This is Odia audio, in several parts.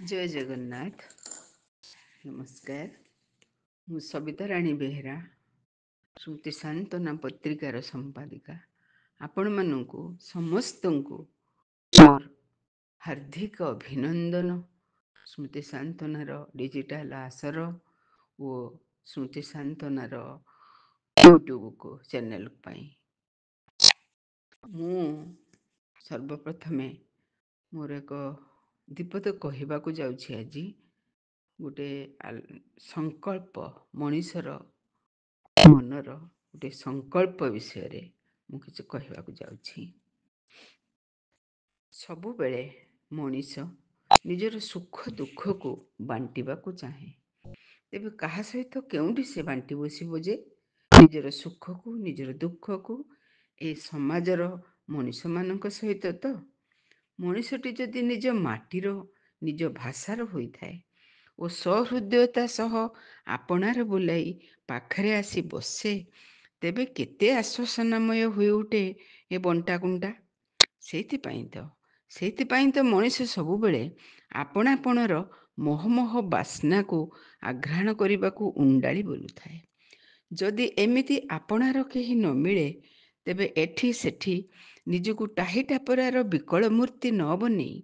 ଜୟ ଜଗନ୍ନାଥ। ନମସ୍କାର। ମୁଁ ସବିତା ରାଣୀ ବେହେରା, ଶ୍ରୁତି ସାନ୍ତନା ପତ୍ରିକାର ସମ୍ପାଦିକା। ଆପଣମାନଙ୍କୁ ସମସ୍ତଙ୍କୁ ମୋର ହାର୍ଦ୍ଦିକ ଅଭିନନ୍ଦନ। ସ୍ମୃତି ସାନ୍ତନାର ଡିଜିଟାଲ ଆସର ଓ ସ୍ମୃତି ସାନ୍ତନାର ୟୁଟ୍ୟୁବକୁ ଚ୍ୟାନେଲ ପାଇଁ ମୁଁ ସର୍ବପ୍ରଥମେ ମୋର ଏକ ଦୀପଦ କହିବାକୁ ଯାଉଛି। ଆଜି ଗୋଟେ ସଂକଳ୍ପ, ମଣିଷର ମନର ଗୋଟେ ସଂକଳ୍ପ ବିଷୟରେ ମୁଁ କିଛି କହିବାକୁ ଯାଉଛି। ସବୁବେଳେ ମଣିଷ ନିଜର ସୁଖ ଦୁଃଖକୁ ବାଣ୍ଟିବାକୁ ଚାହେଁ। ତେବେ କାହା ସହିତ କେଉଁଠି ସେ ବାଣ୍ଟି ବସିବ ଯେ? ନିଜର ସୁଖକୁ, ନିଜର ଦୁଃଖକୁ ଏ ସମାଜର ମଣିଷମାନଙ୍କ ସହିତ ତ। ମଣିଷଟି ଯଦି ନିଜ ମାଟିର, ନିଜ ଭାଷାର ହୋଇଥାଏ ଓ ସହୃଦୟତା ସହ ଆପଣାର ବୋଲାଇ ପାଖରେ ଆସି ବସେ, ତେବେ କେତେ ଆଶ୍ୱାସନାମୟ ହୋଇ ଉଠେ ଏ ବଣ୍ଟାକୁଣ୍ଟା। ସେଇଥିପାଇଁ ତ ମଣିଷ ସବୁବେଳେ ଆପଣାପଣର ମହମହ ବାସ୍ନାକୁ ଆଘ୍ରାଣ କରିବାକୁ ଉଣ୍ଡାଳି ବୁଲୁଥାଏ। ଯଦି ଏମିତି ଆପଣାର କେହି ନ ମିଳେ, ତେବେ ଏଠି ସେଠି ନିଜକୁ ଟାହି ଟାପରାର ବିକଳ ମୂର୍ତ୍ତି ନ ବନେଇ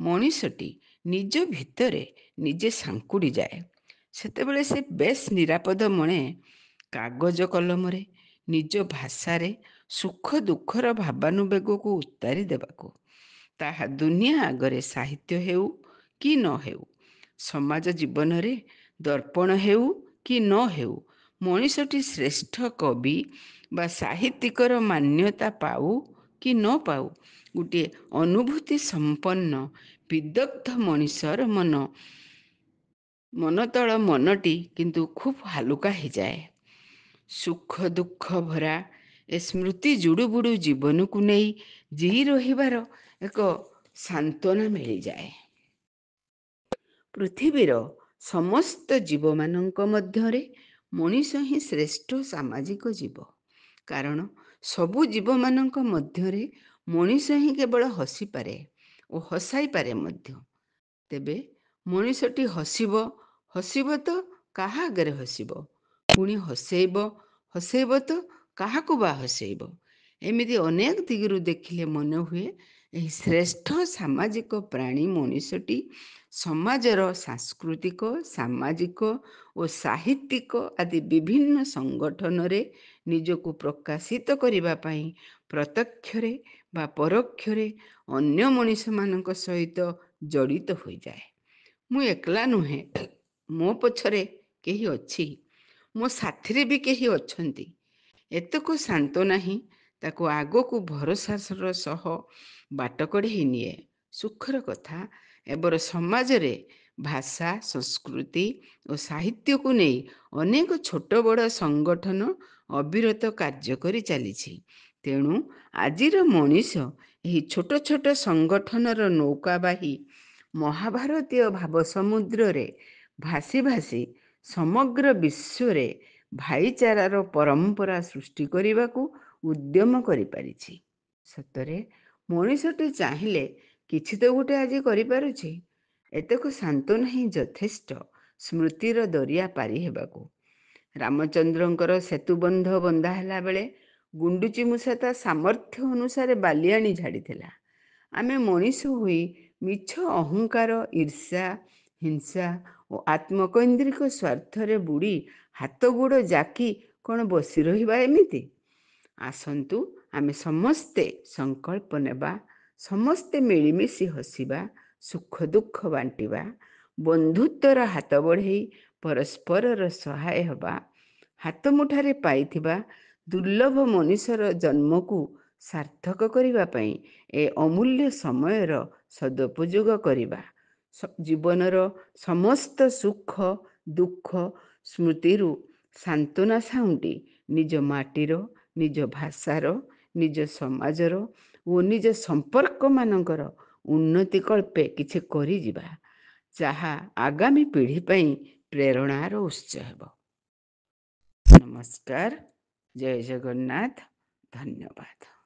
ମଣିଷଟି ନିଜ ଭିତରେ ନିଜେ ସାଙ୍କୁଡ଼ି ଯାଏ। ସେତେବେଳେ ସେ ବେଶ୍ ନିରାପଦ ମଣେ କାଗଜ କଲମରେ ନିଜ ଭାଷାରେ ସୁଖ ଦୁଃଖର ଭାବାନୁବେଗକୁ ଉତ୍ତାରି ଦେବାକୁ। ତାହା ଦୁନିଆ ଆଗରେ ସାହିତ୍ୟ ହେଉ କି ନ ହେଉ, ସମାଜ ଜୀବନରେ ଦର୍ପଣ ହେଉ କି ନ ହେଉ, ମଣିଷଟି ଶ୍ରେଷ୍ଠ କବି ବା ସାହିତ୍ୟିକର ମାନ୍ୟତା ପାଉ କି ନ ପାଉ, ଗୋଟିଏ ଅନୁଭୂତି ସମ୍ପନ୍ନ ବିଦଗ୍ଧ ମଣିଷର ମନତଳ ମନଟି କିନ୍ତୁ ଖୁବ୍ ହାଲୁକା ହେଇଯାଏ। ସୁଖ ଦୁଃଖ ଭରା ଏ ସ୍ମୃତି ଜୁଡ଼ୁବୁଡ଼ୁ ଜୀବନକୁ ନେଇ ଜୀଇ ରହିବାର ଏକ ସାନ୍ତ୍ୱନା ମିଳିଯାଏ। ପୃଥିବୀର ସମସ୍ତ ଜୀବମାନଙ୍କ ମଧ୍ୟରେ ମଣିଷ ହିଁ ଶ୍ରେଷ୍ଠ ସାମାଜିକ ଜୀବ। କାରଣ ସବୁ ଜୀବମାନଙ୍କ ମଧ୍ୟରେ ମଣିଷ ହିଁ କେବଳ ହସିପାରେ ଓ ହସାଇପାରେ ମଧ୍ୟ। ତେବେ ମଣିଷଟି ହସିବ ତ କାହା ଆଗରେ ହସିବ? ପୁଣି ହସେଇବ ତ କାହାକୁ ବା ହସେଇବ? ଏମିତି ଅନେକ ଦିଗରୁ ଦେଖିଲେ ମନେ ହୁଏ ଏହି ଶ୍ରେଷ୍ଠ ସାମାଜିକ ପ୍ରାଣୀ ମଣିଷଟି ସମାଜର ସାଂସ୍କୃତିକ, ସାମାଜିକ ଓ ସାହିତ୍ୟିକ ଆଦି ବିଭିନ୍ନ ସଂଗଠନରେ ନିଜକୁ ପ୍ରକାଶିତ କରିବା ପାଇଁ ପ୍ରତ୍ୟକ୍ଷରେ ବା ପରୋକ୍ଷରେ ଅନ୍ୟ ମଣିଷମାନଙ୍କ ସହିତ ଜଡ଼ିତ ହୋଇଯାଏ। ମୁଁ ଏକଲା ନୁହେଁ, ମୋ ପଛରେ କେହି ଅଛି, ମୋ ସାଥିରେ ବି କେହି ଅଛନ୍ତି। ଏତକ ସାନ୍ତ୍ୱନା ହିଁ ତାକୁ ଆଗକୁ ଭରସାର ସହ ବାଟ କଢ଼େଇ ନିଏ। ସୁଖର କଥା, ଏବେର ସମାଜରେ ଭାଷା, ସଂସ୍କୃତି ଓ ସାହିତ୍ୟକୁ ନେଇ ଅନେକ ଛୋଟ ବଡ଼ ସଂଗଠନ ଅବିରତ କାର୍ଯ୍ୟ କରି ଚାଲିଛି। ତେଣୁ ଆଜିର ମଣିଷ ଏହି ଛୋଟ ଛୋଟ ସଂଗଠନର ନୌକାବାହୀ ମହାଭାରତୀୟ ଭାବ ସମୁଦ୍ରରେ ଭାସି ଭାସି ସମଗ୍ର ବିଶ୍ୱରେ ଭାଇଚାରାର ପରମ୍ପରା ସୃଷ୍ଟି କରିବାକୁ ଉଦ୍ୟମ କରିପାରିଛି। ସତରେ ମଣିଷଟି ଚାହିଁଲେ କିଛି ତ ଗୋଟେ ଆଜି କରିପାରୁଛି। ଏତକ ସାନ୍ତ୍ୱନା ହିଁ ଯଥେଷ୍ଟ ସ୍ମୃତିର ଦରିଆ ପାରି ହେବାକୁ। ରାମଚନ୍ଦ୍ରଙ୍କର ସେତୁବନ୍ଧ ବନ୍ଧା ହେଲା ବେଳେ ଗୁଣ୍ଡୁଚି ମୂଷା ତା ସାମର୍ଥ୍ୟ ଅନୁସାରେ ବାଲି ଆଣି ଝାଡ଼ିଥିଲା। ଆମେ ମଣିଷ ହୋଇ ମିଛ ଅହଙ୍କାର, ଈର୍ଷା, ହିଂସା ଓ ଆତ୍ମକୈନ୍ଦ୍ରିକ ସ୍ୱାର୍ଥରେ ବୁଡ଼ି ହାତ ଗୋଡ଼ ଜାକି କ'ଣ ବସି ରହିବା ଏମିତି? ଆସନ୍ତୁ ଆମେ ସମସ୍ତେ ସଂକଳ୍ପ ନେବା, ସମସ୍ତେ ମିଳିମିଶି ହସିବା, ସୁଖ ଦୁଃଖ ବାଣ୍ଟିବା, ବନ୍ଧୁତ୍ୱର ହାତ ବଢ଼େଇ ପରସ୍ପରର ସହାୟ ହେବା, ହାତ ମୁଠାରେ ପାଇଥିବା ଦୁର୍ଲଭ ମଣିଷର ଜନ୍ମକୁ ସାର୍ଥକ କରିବା ପାଇଁ ଏ ଅମୂଲ୍ୟ ସମୟର ସଦୁପଯୋଗ କରିବା। ଜୀବନର ସମସ୍ତ ସୁଖ ଦୁଃଖ ସ୍ମୃତିରୁ ସାନ୍ତ୍ୱନା ସାଉଁଟି ନିଜ ମାଟିର, ନିଜ ଭାଷାର, ନିଜ ସମାଜର ଓ ନିଜ ସମ୍ପର୍କମାନଙ୍କର ଉନ୍ନତି କଳ୍ପେ କିଛି କରିଯିବା, ଯାହା ଆଗାମୀ ପିଢ଼ି ପାଇଁ ପ୍ରେରଣାର ଉତ୍ସ ହେବ। ନମସ୍କାର। ଜୟ ଜଗନ୍ନାଥ। ଧନ୍ୟବାଦ।